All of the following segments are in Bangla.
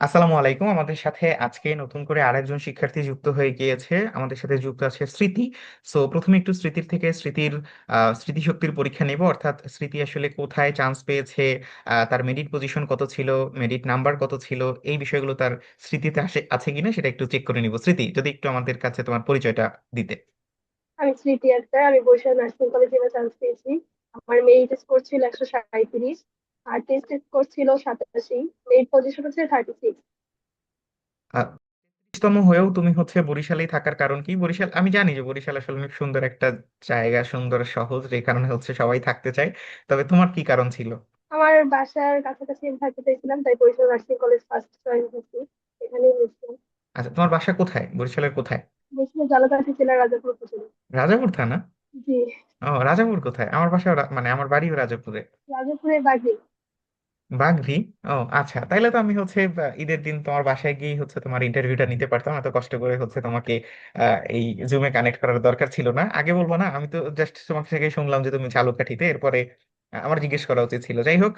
আসসালামু আলাইকুম। আমাদের সাথে আজকে নতুন করে আরেকজন শিক্ষার্থী যুক্ত হয়ে গিয়েছে। আমাদের সাথে যুক্ত আছে স্মৃতি। প্রথমে একটু স্মৃতির থেকে স্মৃতির স্মৃতিশক্তির পরীক্ষা নেব, অর্থাৎ স্মৃতি আসলে কোথায় চান্স পেয়েছে, তার মেরিট পজিশন কত ছিল, মেরিট নাম্বার কত ছিল, এই বিষয়গুলো তার স্মৃতিতে আছে কিনা সেটা একটু চেক করে নিব। স্মৃতি, যদি একটু আমাদের কাছে তোমার পরিচয়টা দিতে। আমি স্মৃতি আক্তার। আমি বরিশাল নার্সিং কলেজে এবার চান্স পেয়েছি। আমার মেরিট স্কোর ছিল 137, আর টেস্ট স্কোর ছিল 87। মেরিট পজিশন হচ্ছে 36। তম হয়েও তুমি হচ্ছে বরিশালেই থাকার কারণ কি? বরিশাল, আমি জানি যে বরিশাল আসলে অনেক সুন্দর একটা জায়গা, সুন্দর শহর, যে কারণে হচ্ছে সবাই থাকতে চায়। তবে তোমার কি কারণ ছিল? আমার বাসার কাছাকাছি আমি থাকতে চাইছিলাম, তাই Barishal nursing college first choice হয়েছি। এখানেই হয়েছে। আচ্ছা, তোমার বাসা কোথায়, বরিশালের কোথায়? বরিশাল জালালাবাদ জেলার রাজাপুর উপজেলা। রাজাপুর থানা? জি। ও, রাজাপুর কোথায়? আমার বাসা মানে আমার বাড়িও রাজাপুরে। রাজাপুরের বাগড়ি। বাগরি? ও আচ্ছা, তাইলে তো আমি হচ্ছে ঈদের দিন তোমার বাসায় গিয়ে হচ্ছে তোমার ইন্টারভিউটা নিতে পারতাম। এত কষ্ট করে হচ্ছে তোমাকে এই জুমে কানেক্ট করার দরকার ছিল না। আগে বলবো না? আমি তো জাস্ট তোমার থেকে শুনলাম যে তুমি ঝালকাঠিতে, এরপরে আমার জিজ্ঞেস করা উচিত ছিল। যাই হোক,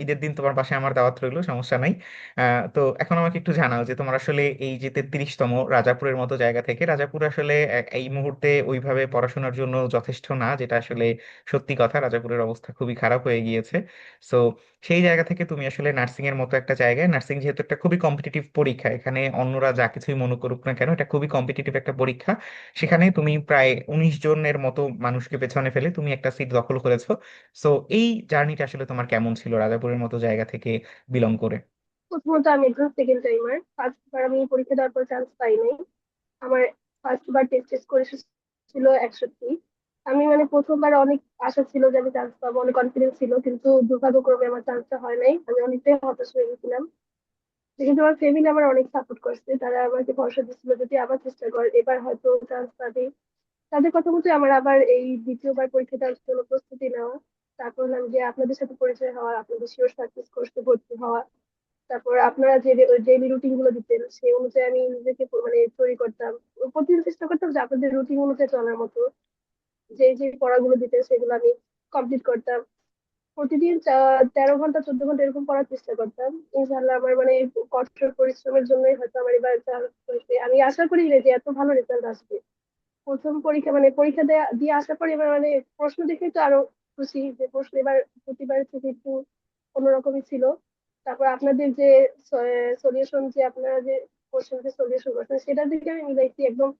ঈদের দিন তোমার বাসায় আমার দাওয়াত রইলো, সমস্যা নাই। তো এখন আমাকে একটু জানাও যে তোমার আসলে এই যে 33তম, রাজাপুরের মতো জায়গা থেকে, রাজাপুর আসলে এই মুহূর্তে ওইভাবে পড়াশোনার জন্য যথেষ্ট না, যেটা আসলে সত্যি কথা। রাজাপুরের অবস্থা খুবই খারাপ হয়ে গিয়েছে। সো সেই জায়গা থেকে তুমি আসলে নার্সিং এর মতো একটা জায়গায়, নার্সিং যেহেতু একটা খুবই কম্পিটিটিভ পরীক্ষা, এখানে অন্যরা যা কিছুই মনে করুক না কেন, এটা খুবই কম্পিটিটিভ একটা পরীক্ষা। সেখানে তুমি প্রায় 19 জনের মতো মানুষকে পেছনে ফেলে তুমি একটা সিট দখল করেছো। সো এই জার্নিটা আসলে তোমার কেমন ছিল রাজাপুরের মতো জায়গা থেকে বিলং করে? প্রথমত আমি একজন সেকেন্ড টাইমার। ফার্স্ট বার আমি পরীক্ষা দেওয়ার পর চান্স পাই নাই। আমার ফার্স্ট বার টেস্ট স্কোর ছিল 61। আমি প্রথমবার অনেক আশা ছিল যে আমি চান্স পাবো, অনেক কনফিডেন্স ছিল, কিন্তু দুর্ভাগ্যক্রমে আমার চান্সটা হয় নাই। আমি অনেকটাই হতাশ হয়ে গেছিলাম। কিন্তু আমার ফ্যামিলি আমার অনেক সাপোর্ট করছে, তারা আমাকে ভরসা দিচ্ছিল যদি আবার চেষ্টা কর, এবার হয়তো চান্স পাবি। তাদের কথা মতো আমার আবার এই দ্বিতীয়বার পরীক্ষা দেওয়ার জন্য প্রস্তুতি নেওয়া। তারপর হলাম যে আপনাদের সাথে পরিচয় হওয়া, আপনাদের শিওর সার্ভিস কোর্সে ভর্তি হওয়া। তারপর আপনারা যে ডেইলি রুটিন গুলো দিতেন সেই অনুযায়ী আমি নিজেকে তৈরি করতাম। প্রতিদিন চেষ্টা করতাম যে আপনাদের রুটিন অনুযায়ী চলার মতো। যে যে পড়াগুলো দিতেন সেগুলো আমি কমপ্লিট করতাম। প্রতিদিন 13 ঘন্টা 14 ঘন্টা এরকম পড়ার চেষ্টা করতাম। ইনশাল্লাহ আমার এই কঠোর পরিশ্রমের জন্যই হয়তো আমার এবার চান্স হয়েছে। আমি আশা করি না যে এত ভালো রেজাল্ট আসবে। প্রথম পরীক্ষা পরীক্ষা দিয়ে আসার পর এবার প্রশ্ন দেখেই তো আরো খুশি যে প্রশ্ন এবার প্রতিবারের থেকে একটু অন্যরকমই ছিল। তারপর আপনাদের যে সলিউশন, যে আপনারা যে কোশ্চেন সলিউশন করছেন সেটার দিকে আমি মিলাইছি একদম।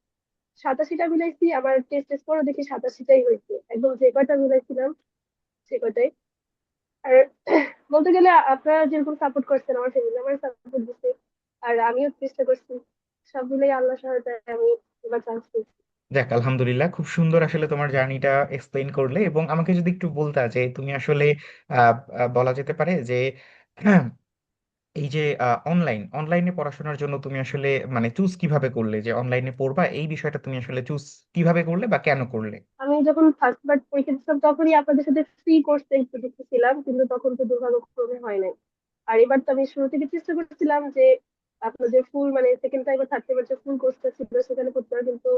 87টা মিলাইছি। আমার টেস্ট স্কোরও দেখি 87টাই হয়েছে, একদম যে কয়টা মিলাইছিলাম সে কয়টাই। আর বলতে গেলে আপনারা যেরকম সাপোর্ট করছেন, আমার ফ্যামিলি আমার সাপোর্ট দিচ্ছে, আর আমিও চেষ্টা করছি। সব মিলাই আল্লাহ সহায়তায় আমি এবার চান্স পেয়েছি। যাক, আলহামদুলিল্লাহ, খুব সুন্দর আসলে তোমার জার্নিটা এক্সপ্লেইন করলে। এবং আমাকে যদি একটু বলতা যে তুমি আসলে বলা যেতে পারে যে এই যে অনলাইনে পড়াশোনার জন্য তুমি আসলে মানে চুজ কিভাবে করলে যে অনলাইনে পড়বা, এই বিষয়টা তুমি আসলে চুজ কিভাবে করলে বা কেন করলে? আমি যখন ফার্স্ট বার পরীক্ষা দিচ্ছিলাম তখনই আপনাদের সাথে ফ্রি কোর্সে একটু ঢুকতেছিলাম, কিন্তু তখন তো দুর্ভাগ্যক্রমে হয় নাই। আর এবার তো আমি শুরু থেকে চেষ্টা করছিলাম যে আপনাদের ফুল সেকেন্ড টাইম বা থার্ড টাইমের যে ফুল কোর্সটা ছিল সেখানে করতে হবে, কিন্তু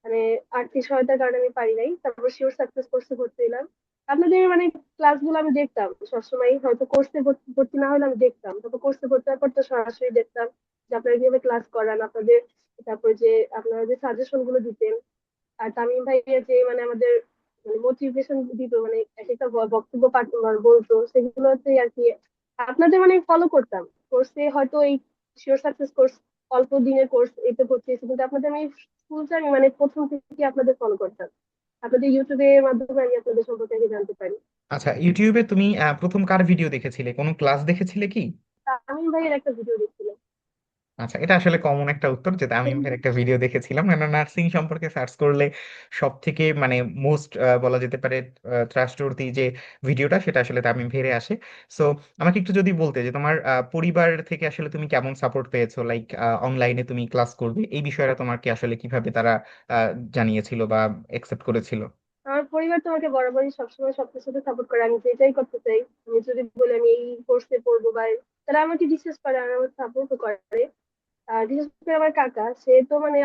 মানে আর্থিক সহায়তার কারণে আমি পারি নাই। তারপর শিওর সাকসেস কোর্সে ভর্তি হলাম। আপনাদের ক্লাসগুলো আমি দেখতাম সবসময়, হয়তো কোর্সে ভর্তি না হলে আমি দেখতাম, তারপর কোর্সে ভর্তি হওয়ার পর তো সরাসরি দেখতাম যে আপনারা কিভাবে ক্লাস করান আপনাদের। তারপর যে আপনারা যে সাজেশন গুলো দিতেন, আর তামিম ভাইয়া যে আমাদের মোটিভেশন দিত, এক একটা বক্তব্য পাঠ বলতো, সেগুলোতে আর কি আপনাদের ফলো করতাম। কোর্সে হয়তো এই শিওর সাকসেস কোর্স অল্প দিনের কোর্স এতে ভর্তি হয়েছে, কিন্তু আপনাদের আমি স্কুলটা আমি প্রথম থেকে আপনাদের ফলো করতাম। আপনাদের ইউটিউবের মাধ্যমে আমি আপনাদের সম্পর্কে আগে জানতে পারি। আচ্ছা, ইউটিউবে তুমি প্রথম কার ভিডিও দেখেছিলে, কোনো ক্লাস দেখেছিলে কি? তামিম ভাইয়ের একটা ভিডিও দেখছিলাম। আচ্ছা, এটা আসলে কমন একটা উত্তর যে তামিম ভাইয়ের একটা ভিডিও দেখেছিলাম। কেন, নার্সিং সম্পর্কে সার্চ করলে সব থেকে মানে মোস্ট বলা যেতে পারে ট্রাস্টওর্দি যে ভিডিওটা, সেটা আসলে তামিম ভাইয়ের আসে। সো আমাকে একটু যদি বলতে যে তোমার পরিবার থেকে আসলে তুমি কেমন সাপোর্ট পেয়েছো, লাইক অনলাইনে তুমি ক্লাস করবে এই বিষয়টা তোমাকে আসলে কিভাবে তারা আহ, জানিয়েছিল বা একসেপ্ট করেছিল? আমার পরিবার তো আমাকে বরাবরই সবসময় সবকিছুতে সাপোর্ট করে, আমি যেটাই করতে চাই। আমি যদি বলি আমি এই কোর্সে পড়বো বা তারা আমাকে বিশ্বাস করে আর আমাকে সাপোর্টও করে। আর বিশেষ করে আমার কাকা, সে তো আমি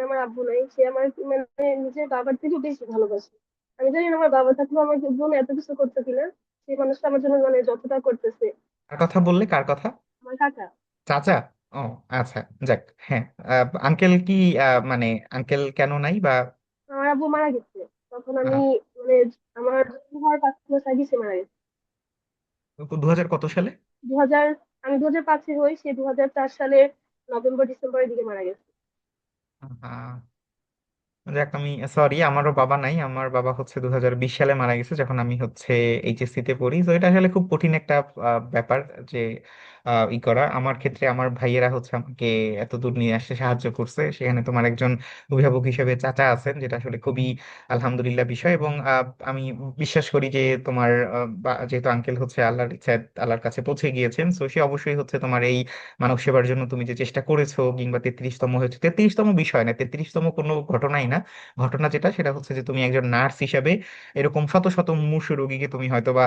আমার আব্বু নাই, সে আমার নিজের বাবার থেকে বেশি ভালোবাসে। আমি জানি না আমার বাবা থাকলেও আমার জন্য এত কিছু করতে কিনা। সেই মানুষটা আমার জন্য যতটা করতেছে। কার কথা বললে, কার কথা? আমার কাকা। চাচা? ও আচ্ছা, যাক। হ্যাঁ, আঙ্কেল কি মানে আঙ্কেল কেন নাই বা? আমার আব্বু মারা গেছে তখন আমি, আহ, মানে আমার জন্ম হওয়ার 5 বছর আগে সে মারা গেছে। 2000 কত সালে? 2000, আমি 2005-এ হই, সে 2004 সালের নভেম্বর ডিসেম্বরের দিকে মারা গেছে। আহ, যাক, আমি সরি, আমারও বাবা নাই। আমার বাবা হচ্ছে 2020 সালে মারা গেছে, যখন আমি হচ্ছে এইচএসসি তে পড়ি। তো এটা আসলে খুব কঠিন একটা ব্যাপার যে ই করা। আমার ক্ষেত্রে আমার ভাইয়েরা হচ্ছে আমাকে এত দূর নিয়ে আসতে সাহায্য করছে। সেখানে তোমার একজন অভিভাবক হিসেবে চাচা আছেন, যেটা আসলে খুবই আলহামদুলিল্লাহ বিষয়। এবং আমি বিশ্বাস করি যে তোমার যেহেতু আঙ্কেল হচ্ছে আল্লাহর ইচ্ছায় আল্লাহর কাছে পৌঁছে গিয়েছেন, তো সে অবশ্যই হচ্ছে তোমার এই মানব সেবার জন্য তুমি যে চেষ্টা করেছো, কিংবা 33তম হয়েছে, 33তম বিষয় না, 33তম কোনো ঘটনাই না। ঘটনা যেটা, সেটা হচ্ছে যে তুমি একজন নার্স হিসেবে এরকম শত শত মুমূর্ষু রোগীকে তুমি হয়তো বা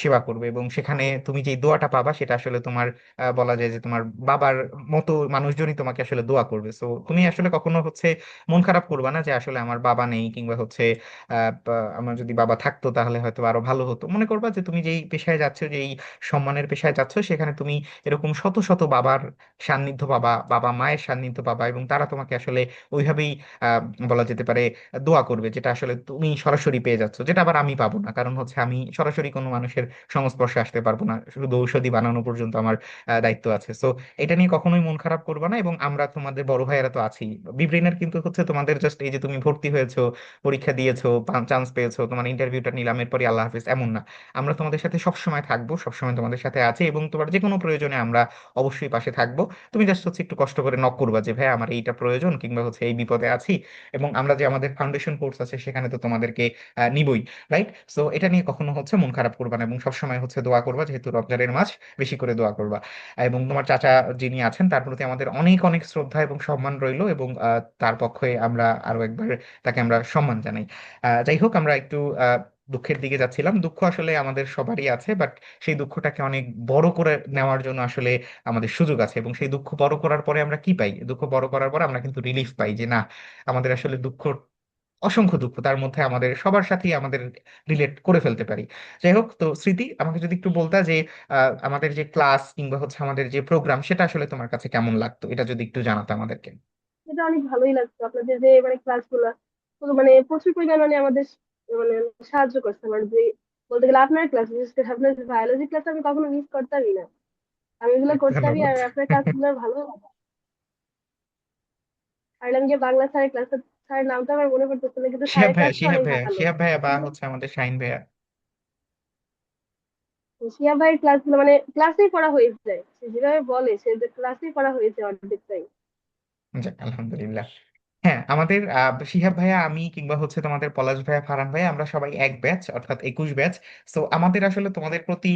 সেবা করবে, এবং সেখানে তুমি যে দোয়াটা পাবা সেটা আসলে তোমার বলা যায় যে তোমার বাবার মতো মানুষজনই তোমাকে আসলে দোয়া করবে। সো তুমি আসলে কখনো হচ্ছে মন খারাপ করবা না যে আসলে আমার বাবা নেই, কিংবা হচ্ছে আমার যদি বাবা থাকতো তাহলে হয়তো আরো ভালো হতো। মনে করবা যে তুমি যেই পেশায় যাচ্ছ, যেই সম্মানের পেশায় যাচ্ছ, সেখানে তুমি এরকম শত শত বাবার সান্নিধ্য পাবা, বাবা মায়ের সান্নিধ্য পাবা, এবং তারা তোমাকে আসলে ওইভাবেই আহ বলা যেতে পারে দোয়া করবে, যেটা আসলে তুমি সরাসরি পেয়ে যাচ্ছ, যেটা আবার আমি পাবো না। কারণ হচ্ছে আমি সরাসরি কোনো মানুষের সংস্পর্শে আসতে পারবো না, শুধু ঔষধি বানানো পর্যন্ত আমার দায়িত্ব আছে। সো এটা নিয়ে কখনোই মন খারাপ করবা না। এবং আমরা তোমাদের বড় ভাইয়েরা তো আছি। বিব্রেইনের কিন্তু হচ্ছে তোমাদের জাস্ট এই যে তুমি ভর্তি হয়েছো, পরীক্ষা দিয়েছো, চান্স পেয়েছো, তোমার ইন্টারভিউটা নিলাম, এরপরই আল্লাহ হাফিজ, এমন না। আমরা তোমাদের সাথে সবসময় থাকবো, সবসময় তোমাদের সাথে আছি, এবং তোমার যে কোনো প্রয়োজনে আমরা অবশ্যই পাশে থাকবো। তুমি জাস্ট হচ্ছে একটু কষ্ট করে নক করবা যে ভাই আমার এইটা প্রয়োজন, কিংবা হচ্ছে এই বিপদে আছি। এবং আমরা যে আমাদের ফাউন্ডেশন কোর্স আছে সেখানে তো তোমাদেরকে নিবই, রাইট? সো এটা নিয়ে কখনো হচ্ছে মন খারাপ করবা না, এবং সবসময় হচ্ছে দোয়া করবা, যেহেতু রমজানের মাস, বেশি করে দোয়া করবা। এবং তোমার চাচা যিনি আছেন তার প্রতি আমাদের অনেক অনেক শ্রদ্ধা এবং সম্মান রইলো, এবং তার পক্ষে আমরা আরো একবার তাকে আমরা সম্মান জানাই। যাই হোক, আমরা একটু দুঃখের দিকে যাচ্ছিলাম। দুঃখ আসলে আমাদের সবারই আছে, বাট সেই দুঃখটাকে অনেক বড় করে নেওয়ার জন্য আসলে আমাদের সুযোগ আছে। এবং সেই দুঃখ বড় করার পরে আমরা কি পাই? দুঃখ বড় করার পরে আমরা কিন্তু রিলিফ পাই, যে না, আমাদের আসলে দুঃখ, অসংখ্য দুঃখ, তার মধ্যে আমাদের সবার সাথেই আমাদের রিলেট করে ফেলতে পারি। যাই হোক, তো স্মৃতি, আমাকে যদি একটু বলতা যে আমাদের যে ক্লাস কিংবা হচ্ছে আমাদের যে প্রোগ্রাম, সেটা আসলে তোমার কাছে কেমন লাগতো, এটা যদি একটু জানাতে আমাদেরকে। এটা অনেক ভালোই লাগতো আপনাদের যে মানে ক্লাসগুলো, তো মানে প্রচুর পরিমাণে মানে আমাদের মানে সাহায্য করছে আমার যে, বলতে গেলে আপনার ক্লাস, বিশেষ করে আপনার বায়োলজি ক্লাস আমি কখনো মিস করতামই না। আমি এগুলো করতামই, ধন্যবাদ। আর আপনার ক্লাসগুলো ভালো লাগতো। আর আমি যে বাংলা স্যারের ক্লাস, স্যারের নামটা আমার মনে পড়তেছে না, কিন্তু শিহাব স্যারের ভাইয়া, ক্লাসটা শিহাব অনেক ভাইয়া, ভালো। শিহাব ভাইয়া, বা হচ্ছে আমাদের শাহিন ভাইয়া। শিয়া ভাইয়ের ক্লাসগুলো মানে ক্লাসেই পড়া হয়ে যায়, সে যেভাবে বলে সে ক্লাসেই পড়া হয়ে যায় অর্ধেকটাই। যাক, আলহামদুলিল্লাহ। হ্যাঁ, আমাদের শিহাব ভাইয়া, আমি, কিংবা হচ্ছে তোমাদের পলাশ ভাইয়া, ফারহান ভাইয়া, আমরা সবাই এক ব্যাচ, অর্থাৎ 21 ব্যাচ। সো আমাদের আসলে তোমাদের প্রতি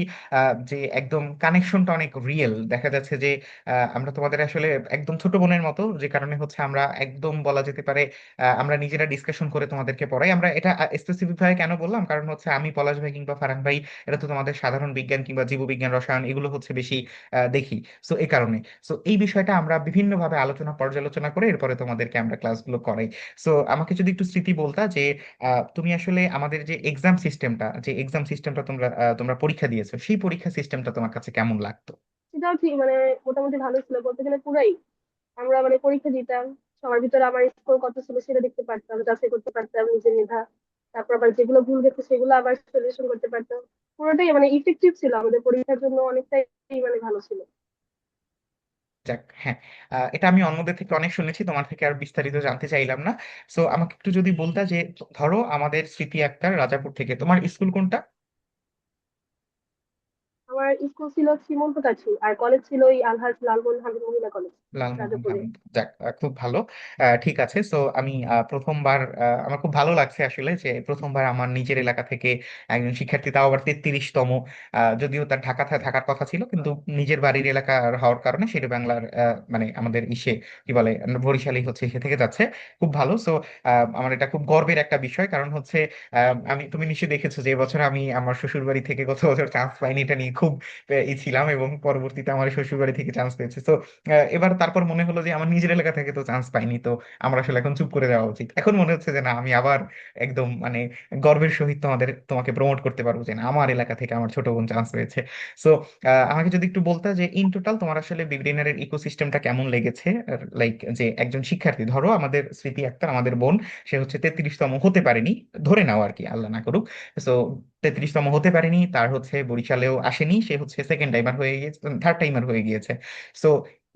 যে একদম কানেকশনটা অনেক রিয়েল। দেখা যাচ্ছে যে আমরা তোমাদের আসলে একদম ছোট বোনের মতো, যে কারণে হচ্ছে আমরা একদম বলা যেতে পারে আমরা নিজেরা ডিসকাশন করে তোমাদেরকে পড়াই। আমরা এটা স্পেসিফিক ভাবে কেন বললাম, কারণ হচ্ছে আমি, পলাশ ভাই কিংবা ফারহান ভাই, এটা তো তোমাদের সাধারণ বিজ্ঞান কিংবা জীববিজ্ঞান, রসায়ন, এগুলো হচ্ছে বেশি দেখি। সো এই কারণে, সো এই বিষয়টা আমরা বিভিন্নভাবে আলোচনা পর্যালোচনা করে এরপরে তোমাদেরকে আমরা ক্লাসগুলো করাই। সো আমাকে যদি একটু স্মৃতি বলতা যে তুমি আসলে আমাদের যে এক্সাম সিস্টেমটা তোমরা তোমরা পরীক্ষা দিয়েছো, সেই পরীক্ষা সিস্টেমটা তোমার কাছে কেমন লাগতো? সেটাও ঠিক, মানে মোটামুটি ভালো ছিল বলতে গেলে পুরাই। আমরা মানে পরীক্ষা দিতাম, সবার ভিতরে আমার স্কোর কত ছিল সেটা দেখতে পারতাম, যাচাই করতে পারতাম নিজের মেধা। তারপর আবার যেগুলো ভুল গেছে সেগুলো আবার সলিউশন করতে পারতাম। পুরোটাই মানে ইফেক্টিভ ছিল, আমাদের পরীক্ষার জন্য অনেকটাই মানে ভালো ছিল। যাক, হ্যাঁ, এটা আমি অন্যদের থেকে অনেক শুনেছি, তোমার থেকে আর বিস্তারিত জানতে চাইলাম না। সো আমাকে একটু যদি বলতা যে ধরো আমাদের স্মৃতি আক্তার রাজাপুর থেকে, তোমার স্কুল কোনটা? আমার স্কুল ছিল শ্রীমন্তকাছি, আর কলেজ ছিল ওই আলহাজ লালমোহন হামিদ মহিলা কলেজ, লালমোহন রাজাপুরে। হামিদ। যাক, খুব ভালো। ঠিক আছে। সো আমি প্রথমবার, আমার খুব ভালো লাগছে আসলে যে প্রথমবার আমার নিজের এলাকা থেকে একজন শিক্ষার্থী, তাও আবার 33তম, যদিও তার ঢাকা থাকার কথা ছিল, কিন্তু নিজের বাড়ির এলাকা হওয়ার কারণে সেটা বাংলার মানে আমাদের কি বলে, বরিশালী হচ্ছে, সে থেকে যাচ্ছে। খুব ভালো। সো আমার এটা খুব গর্বের একটা বিষয়, কারণ হচ্ছে তুমি নিশ্চয়ই দেখেছো যে এবছর আমি আমার শ্বশুর বাড়ি থেকে গত বছর চান্স পাইনি, এটা নিয়ে খুব ছিলাম, এবং পরবর্তীতে আমার শ্বশুর বাড়ি থেকে চান্স পেয়েছে। তো এবার তারপর মনে হলো যে আমার নিজের এলাকা থেকে তো চান্স পাইনি, তো আমার আসলে এখন চুপ করে দেওয়া উচিত। এখন মনে হচ্ছে যে না, আমি আবার একদম মানে গর্বের সহিত তোমাকে প্রমোট করতে পারবো যে না, আমার এলাকা থেকে আমার ছোট বোন চান্স পেয়েছে। সো আমাকে যদি একটু বলতে যে ইন টোটাল তোমার আসলে বিবডিনারের ইকোসিস্টেমটা কেমন লেগেছে, লাইক যে একজন শিক্ষার্থী, ধরো আমাদের স্মৃতি আক্তার, আমাদের বোন, সে হচ্ছে 33তম হতে পারেনি, ধরে নাও আর কি, আল্লাহ না করুক। সো 33তম হতে পারেনি, তার হচ্ছে বরিশালেও আসেনি, সে হচ্ছে সেকেন্ড টাইমার হয়ে গিয়েছে, থার্ড টাইমার হয়ে গিয়েছে। সো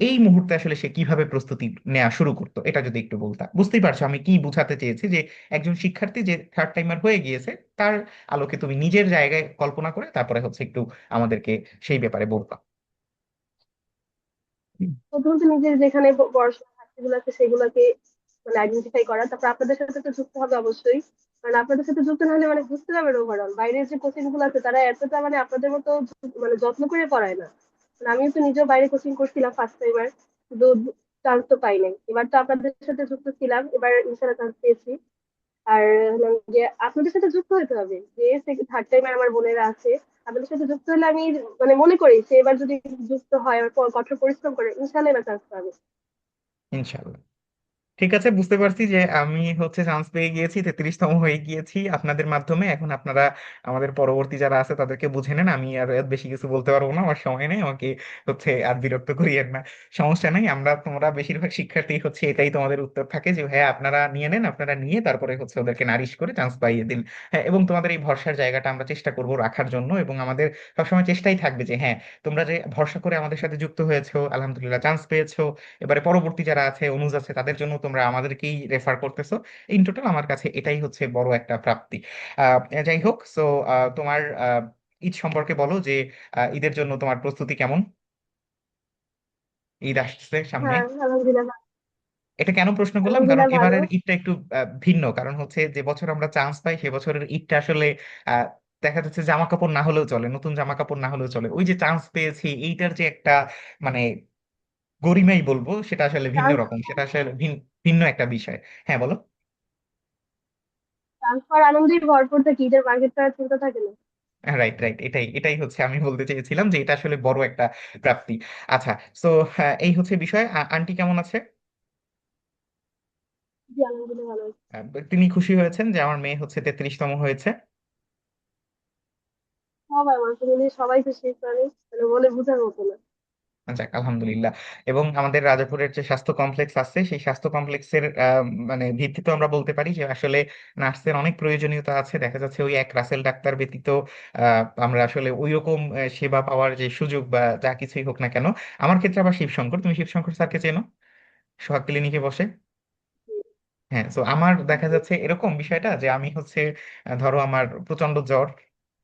এই মুহূর্তে আসলে সে কিভাবে প্রস্তুতি নেওয়া শুরু করতো, এটা যদি একটু বলতা। বুঝতেই পারছো আমি কি বুঝাতে চেয়েছি, যে একজন শিক্ষার্থী যে থার্ড টাইমার হয়ে গিয়েছে, তার আলোকে তুমি নিজের জায়গায় কল্পনা করে তারপরে হচ্ছে একটু আমাদেরকে সেই ব্যাপারে বলবা। হুম। প্রথমত নিজের যেখানে পড়াশোনার ঘাটতিগুলো আছে সেগুলোকে মানে আইডেন্টিফাই করা, তারপর আপনাদের সাথে তো যুক্ত হবে অবশ্যই। কারণ আপনাদের সাথে যুক্ত না হলে মানে বুঝতে পারবেন ওভারঅল বাইরের যে কোচিং গুলো আছে তারা এতটা মানে আপনাদের মতো মানে যত্ন করে পড়ায় না। মানে আমিও তো নিজেও বাইরে কোচিং করছিলাম ফার্স্ট টাইবার, কিন্তু চান্স তো পাই নাই। এবার তো আপনাদের সাথে যুক্ত ছিলাম, এবার ইনশাল্লাহ চান্স পেয়েছি। আর হলো যে আপনাদের সাথে যুক্ত হতে হবে, যে থার্ড টাইমে আমার বোনেরা আছে, আপনাদের সাথে যুক্ত হলে আমি মানে মনে করি সে এবার যদি যুক্ত হয় আর কঠোর পরিশ্রম করে ইনশাল্লাহ এবার চান্স পাবে। ইনশাল্লাহ। ঠিক আছে, বুঝতে পারছি যে আমি হচ্ছে চান্স পেয়ে গিয়েছি, 33তম হয়ে গিয়েছি আপনাদের মাধ্যমে। এখন আপনারা আমাদের পরবর্তী যারা আছে তাদেরকে বুঝে নেন, আমি আর এর বেশি কিছু বলতে পারবো না, আমার সময় নেই, আমাকে হচ্ছে আর বিরক্ত করিয়েন না। সমস্যা নেই, তোমরা বেশিরভাগ শিক্ষার্থী হচ্ছে এটাই তোমাদের উত্তর থাকে যে হ্যাঁ আপনারা নিয়ে নেন, আপনারা নিয়ে তারপরে হচ্ছে ওদেরকে নারিশ করে চান্স পাইয়ে দিন। হ্যাঁ, এবং তোমাদের এই ভরসার জায়গাটা আমরা চেষ্টা করব রাখার জন্য, এবং আমাদের সবসময় চেষ্টাই থাকবে যে হ্যাঁ, তোমরা যে ভরসা করে আমাদের সাথে যুক্ত হয়েছো, আলহামদুলিল্লাহ চান্স পেয়েছো, এবারে পরবর্তী যারা আছে অনুজ আছে, তাদের জন্য তোমরা আমাদেরকেই রেফার করতেছো। ইন টোটাল আমার কাছে এটাই হচ্ছে বড় একটা প্রাপ্তি। যাই হোক, সো তোমার ঈদ সম্পর্কে বলো যে ঈদের জন্য তোমার প্রস্তুতি কেমন? ঈদ আসছে সামনে। হ্যাঁ আলহামদুলিল্লাহ। এটা কেন প্রশ্ন করলাম, কারণ আলহামদুলিল্লাহ ভালো। এবারের ঈদটা একটু ভিন্ন, কারণ হচ্ছে যে বছর আমরা চান্স পাই সে বছরের ঈদটা আসলে আহ, দেখা যাচ্ছে জামা কাপড় না হলেও চলে, নতুন জামা কাপড় না হলেও চলে, ওই যে চান্স পেয়েছি এইটার যে একটা মানে গরিমাই বলবো, সেটা আসলে ভিন্ন চান্স রকম, সেটা আসলে ভিন্ন একটা বিষয়। হ্যাঁ বলো। চান্স পাওয়ার আনন্দেই ভরপুর থাকে, ঈদের মার্কেটটা চিন্তা থাকে না। রাইট, রাইট, এটাই এটাই হচ্ছে আমি বলতে চেয়েছিলাম যে এটা আসলে বড় একটা প্রাপ্তি। আচ্ছা, তো এই হচ্ছে বিষয়। আন্টি কেমন আছে? জি আলহামদুলিল্লাহ ভালো আছি। তিনি খুশি হয়েছেন যে আমার মেয়ে হচ্ছে 33তম হয়েছে? সবাই আমার ফ্যামিলি সবাই খুশি, করে মানে বলে বোঝার মতো না। যাক আলহামদুলিল্লাহ। এবং আমাদের রাজাপুরের যে স্বাস্থ্য কমপ্লেক্স আছে, সেই স্বাস্থ্য কমপ্লেক্সের মানে ভিত্তিতে আমরা বলতে পারি যে আসলে নার্সের অনেক প্রয়োজনীয়তা আছে। দেখা যাচ্ছে ওই এক রাসেল ডাক্তার ব্যতীত আমরা আসলে ওই রকম সেবা পাওয়ার যে সুযোগ বা যা কিছুই হোক না কেন। আমার ক্ষেত্রে আবার শিবশঙ্কর, তুমি শিবশঙ্কর স্যারকে চেনো? সোহাগ ক্লিনিকে বসে। হ্যাঁ, তো আমার দেখা যাচ্ছে এরকম বিষয়টা যে আমি হচ্ছে ধরো আমার প্রচন্ড জ্বর,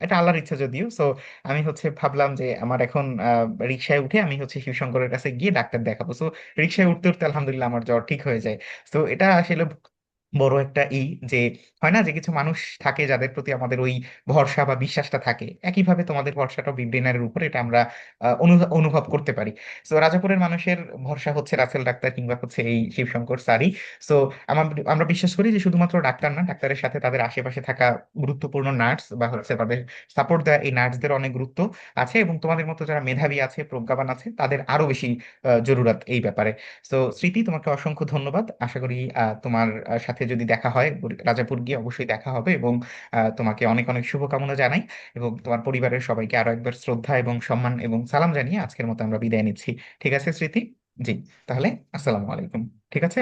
এটা আল্লাহর ইচ্ছা যদিও। সো আমি হচ্ছে ভাবলাম যে আমার এখন রিক্সায় উঠে আমি হচ্ছে শিবশঙ্করের কাছে গিয়ে ডাক্তার দেখাবো। সো রিক্সায় উঠতে উঠতে আলহামদুলিল্লাহ আমার জ্বর ঠিক হয়ে যায়। তো এটা আসলে বড় একটা যে হয় না যে কিছু মানুষ থাকে যাদের প্রতি আমাদের ওই ভরসা বা বিশ্বাসটা থাকে, একইভাবে তোমাদের ভরসাটা বিবডিনারের উপর, এটা আমরা অনুভব করতে পারি। সো রাজাপুরের মানুষের ভরসা হচ্ছে রাসেল ডাক্তার কিংবা হচ্ছে এই শিবশঙ্কর স্যারই। সো আমরা বিশ্বাস করি যে শুধুমাত্র ডাক্তার না, ডাক্তারের সাথে তাদের আশেপাশে থাকা গুরুত্বপূর্ণ নার্স বা হচ্ছে তাদের সাপোর্ট দেওয়া এই নার্সদের অনেক গুরুত্ব আছে, এবং তোমাদের মতো যারা মেধাবী আছে, প্রজ্ঞাবান আছে, তাদের আরো বেশি জরুরত এই ব্যাপারে। তো স্মৃতি, তোমাকে অসংখ্য ধন্যবাদ। আশা করি তোমার সাথে যদি দেখা হয় রাজাপুর গিয়ে, অবশ্যই দেখা হবে, এবং তোমাকে অনেক অনেক শুভকামনা জানাই, এবং তোমার পরিবারের সবাইকে আরো একবার শ্রদ্ধা এবং সম্মান এবং সালাম জানিয়ে আজকের মতো আমরা বিদায় নিচ্ছি। ঠিক আছে স্মৃতি? জি, তাহলে আসসালামু আলাইকুম। ঠিক আছে।